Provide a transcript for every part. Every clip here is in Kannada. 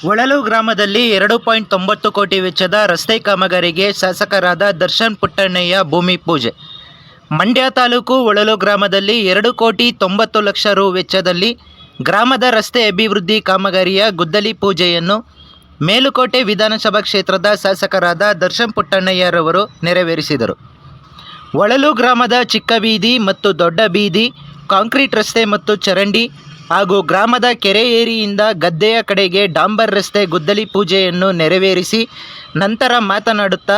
ಹೊಳಲು ಗ್ರಾಮದಲ್ಲಿ 2.90 ಕೋಟಿ ವೆಚ್ಚದ ರಸ್ತೆ ಕಾಮಗಾರಿಗೆ ಶಾಸಕರಾದ ದರ್ಶನ್ ಪುಟ್ಟಣ್ಣಯ್ಯ ಭೂಮಿ ಪೂಜೆ. ಮಂಡ್ಯ ತಾಲೂಕು ಹೊಳಲು ಗ್ರಾಮದಲ್ಲಿ 2,90,00,000 ರು ವೆಚ್ಚದಲ್ಲಿ ಗ್ರಾಮದ ರಸ್ತೆ ಅಭಿವೃದ್ಧಿ ಕಾಮಗಾರಿಯ ಗುದ್ದಲಿ ಪೂಜೆಯನ್ನು ಮೇಲುಕೋಟೆ ವಿಧಾನಸಭಾ ಕ್ಷೇತ್ರದ ಶಾಸಕರಾದ ದರ್ಶನ್ ಪುಟ್ಟಣ್ಣಯ್ಯರವರು ನೆರವೇರಿಸಿದರು. ಹೊಳಲು ಗ್ರಾಮದ ಚಿಕ್ಕ ಬೀದಿ ಮತ್ತು ದೊಡ್ಡ ಬೀದಿ ಕಾಂಕ್ರೀಟ್ ರಸ್ತೆ ಮತ್ತು ಚರಂಡಿ ಹಾಗೂ ಗ್ರಾಮದ ಕೆರೆ ಏರಿಯಿಂದ ಗದ್ದೆಯ ಕಡೆಗೆ ಡಾಂಬರ್ ರಸ್ತೆ ಗುದ್ದಲಿ ಪೂಜೆಯನ್ನು ನೆರವೇರಿಸಿ ನಂತರ ಮಾತನಾಡುತ್ತಾ,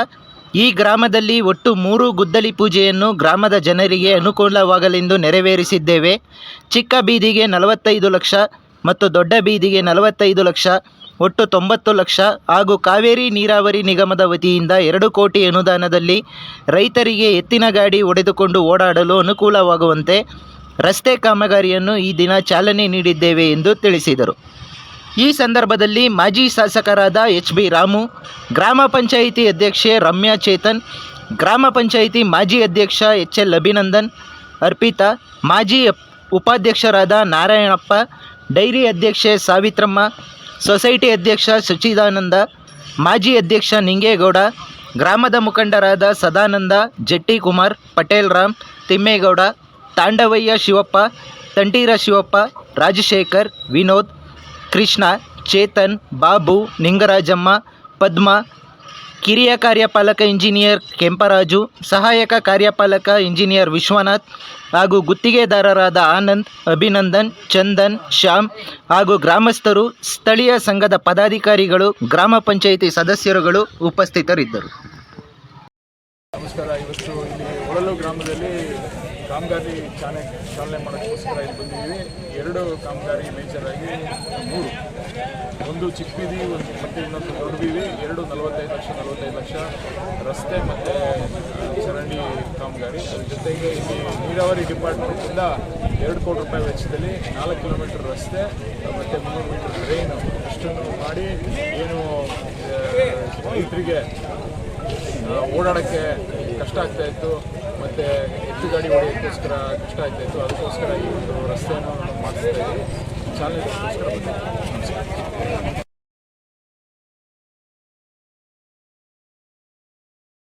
ಈ ಗ್ರಾಮದಲ್ಲಿ ಒಟ್ಟು 3 ಗುದ್ದಲಿ ಪೂಜೆಯನ್ನು ಗ್ರಾಮದ ಜನರಿಗೆ ಅನುಕೂಲವಾಗಲೆಂದು ನೆರವೇರಿಸಿದ್ದೇವೆ. ಚಿಕ್ಕ ಬೀದಿಗೆ 45 ಲಕ್ಷ ಮತ್ತು ದೊಡ್ಡ ಬೀದಿಗೆ 45 ಲಕ್ಷ, ಒಟ್ಟು 90 ಲಕ್ಷ ಹಾಗೂ ಕಾವೇರಿ ನೀರಾವರಿ ನಿಗಮದ ವತಿಯಿಂದ 2 ಕೋಟಿ ಅನುದಾನದಲ್ಲಿ ರೈತರಿಗೆ ಎತ್ತಿನ ಗಾಡಿ ಹೊಡೆದುಕೊಂಡು ಓಡಾಡಲು ಅನುಕೂಲವಾಗುವಂತೆ ರಸ್ತೆ ಕಾಮಗಾರಿಯನ್ನು ಈ ದಿನ ಚಾಲನೆ ನೀಡಿದ್ದೇವೆ ಎಂದು ತಿಳಿಸಿದರು. ಈ ಸಂದರ್ಭದಲ್ಲಿ ಮಾಜಿ ಶಾಸಕರಾದ HB ರಾಮು, ಗ್ರಾಮ ಪಂಚಾಯಿತಿ ಅಧ್ಯಕ್ಷೆ ರಮ್ಯಾ ಚೇತನ್, ಗ್ರಾಮ ಪಂಚಾಯಿತಿ ಮಾಜಿ ಅಧ್ಯಕ್ಷ HL ಅಭಿನಂದನ್, ಅರ್ಪಿತಾ, ಮಾಜಿ ಉಪಾಧ್ಯಕ್ಷರಾದ ನಾರಾಯಣಪ್ಪ, ಡೈರಿ ಅಧ್ಯಕ್ಷೆ ಸಾವಿತ್ರಮ್ಮ, ಸೊಸೈಟಿ ಅಧ್ಯಕ್ಷ ಸಚ್ಚಿದಾನಂದ, ಮಾಜಿ ಅಧ್ಯಕ್ಷ ನಿಂಗೇಗೌಡ, ಗ್ರಾಮದ ಮುಖಂಡರಾದ ಸದಾನಂದ, ಜಟ್ಟಿಕುಮಾರ್, ಪಟೇಲ್ ರಾಮ್, ತಿಮ್ಮೇಗೌಡ, ತಾಂಡವಯ್ಯ ಶಿವಪ್ಪ, ತಂಟೀರ ಶಿವಪ್ಪ, ರಾಜಶೇಖರ್, ವಿನೋದ್, ಕೃಷ್ಣ, ಚೇತನ್, ಬಾಬು, ನಿಂಗರಾಜಮ್ಮ, ಪದ್ಮ, ಕಿರಿಯ ಕಾರ್ಯಪಾಲಕ ಇಂಜಿನಿಯರ್ ಕೆಂಪರಾಜು, ಸಹಾಯಕ ಕಾರ್ಯಪಾಲಕ ಇಂಜಿನಿಯರ್ ವಿಶ್ವನಾಥ್ ಹಾಗೂ ಗುತ್ತಿಗೆದಾರರಾದ ಆನಂದ್, ಅಭಿನಂದನ್, ಚಂದನ್, ಶ್ಯಾಮ್ ಹಾಗೂ ಗ್ರಾಮಸ್ಥರು, ಸ್ಥಳೀಯ ಸಂಘದ ಪದಾಧಿಕಾರಿಗಳು, ಗ್ರಾಮ ಪಂಚಾಯಿತಿ ಸದಸ್ಯರುಗಳು ಉಪಸ್ಥಿತರಿದ್ದರು. ನಮಸ್ಕಾರ. ಇವತ್ತು ಇಲ್ಲಿ ಹೊಳಲು ಗ್ರಾಮದಲ್ಲಿ ಕಾಮಗಾರಿ ಚಾಲನೆ ಮಾಡೋಕ್ಕೋಸ್ಕರ ಇಲ್ಲಿ ಬಂದಿದ್ದೀವಿ. 2 ಕಾಮಗಾರಿ ಮೇಜರ್ ಆಗಿ 3, ಒಂದು ಚಿಕ್ಕ ಬೀದಿ ಮತ್ತು ಇನ್ನೊಂದು ದೊಡ್ಡ ಬೀದಿ, 2 45 ಲಕ್ಷ ರಸ್ತೆ ಮತ್ತು ಚರಂಡಿ ಕಾಮಗಾರಿ. ಅದ್ರ ಜೊತೆಗೆ ಇಲ್ಲಿ ನೀರಾವರಿ ಡಿಪಾರ್ಟ್ಮೆಂಟಿಂದ 2 ಕೋಟಿ ರೂಪಾಯಿ ವೆಚ್ಚದಲ್ಲಿ 4 ಕಿಲೋಮೀಟರ್ ರಸ್ತೆ ಮತ್ತು 300 ಮೀಟರ್ ಡ್ರೈನು ಅಷ್ಟನ್ನು ಮಾಡಿ ಏನು ರೈತರಿಗೆ ಓಡಾಡೋಕ್ಕೆ ಕಷ್ಟ ಆಗ್ತಾಯಿತ್ತು ಮತ್ತು ಎತ್ತು ಗಾಡಿ ಹೊಡೆಯೋಕ್ಕೋಸ್ಕರ ಕಷ್ಟ ಆಗ್ತಾಯಿತ್ತು. ಅದಕ್ಕೋಸ್ಕರ ಈ ಒಂದು ರಸ್ತೆಯನ್ನು ಮಾಡಿಸ್ತಾ ಇದ್ದೀವಿ. ಚಾಲನೆಗೋಸ್ಕರ ಬಂದಿದ್ದೀವಿ. ನಮಸ್ಕಾರ.